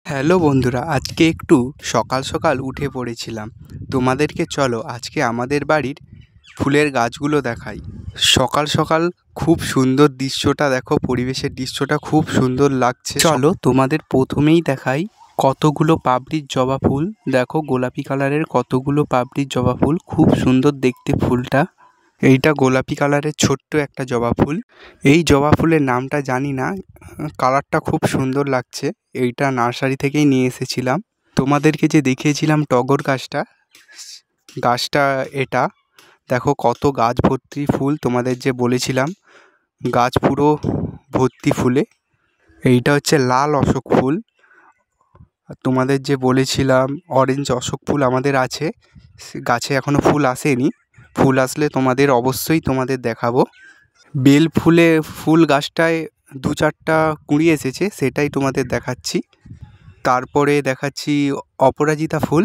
Hello বন্ধুরা, আজকে একটু সকাল সকাল উঠে পড়েছিলাম। তোমাদেরকে চলো আজকে আমাদের বাড়ির ফুলের গাছগুলো দেখাই। সকাল সকাল খুব সুন্দর দৃশ্যটা দেখো, পরিবেশের দৃশ্যটা খুব সুন্দর লাগছে। চলো তোমাদের প্রথমেই দেখাই কতগুলো পাপড়ির জবা ফুল। দেখো গোলাপি কালারের কতগুলো পাপড়ির জবা ফুল, খুব সুন্দর দেখতে ফুলটা। এইটা গোলাপি কালারের ছোট্ট একটা জবা ফুল। এই জবা ফুলের নামটা জানি না, কালারটা খুব সুন্দর লাগছে। এইটা নার্সারি থেকেই নিয়ে এসেছিলাম। তোমাদেরকে যে দেখিয়েছিলাম টগর গাছটা এটা দেখো, কত গাছ ভর্তি ফুল। তোমাদের যে বলেছিলাম গাছ পুরো ভর্তি ফুলে। এইটা হচ্ছে লাল অশোক ফুল। আর তোমাদের যে বলেছিলাম অরেঞ্জ অশোক ফুল আমাদের আছে, গাছে এখনও ফুল আসেনি। ফুল আসলে অবশ্যই তোমাদের দেখাবো। বেল ফুল গাছটায় 2-4টা কুঁড়ি এসেছে, সেটাই তোমাদের দেখাচ্ছি। তারপরে দেখাচ্ছি অপরাজিতা ফুল।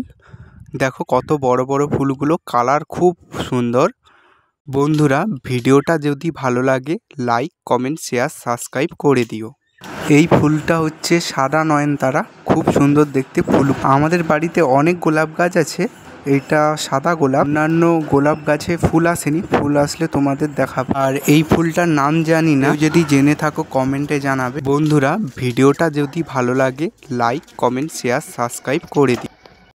দেখো কত বড় বড় ফুলগুলো, কালার খুব সুন্দর। বন্ধুরা, ভিডিওটা যদি ভালো লাগে লাইক, কমেন্ট, শেয়ার, সাবস্ক্রাইব করে দিও। এই ফুলটা হচ্ছে সাদা নয়নতারা, খুব সুন্দর দেখতে ফুল। আমাদের বাড়িতে অনেক গোলাপ গাছ আছে, এইটা সাদা গোলাপ। অন্যান্য গোলাপ গাছে ফুল আসেনি, ফুল আসলে তোমাদের দেখাবো। আর এই ফুলটার নাম জানি না, যদি জেনে থাকো কমেন্টে জানাবে। বন্ধুরা, ভিডিওটা যদি ভালো লাগে লাইক, কমেন্ট, শেয়ার, সাবস্ক্রাইব করে দিই।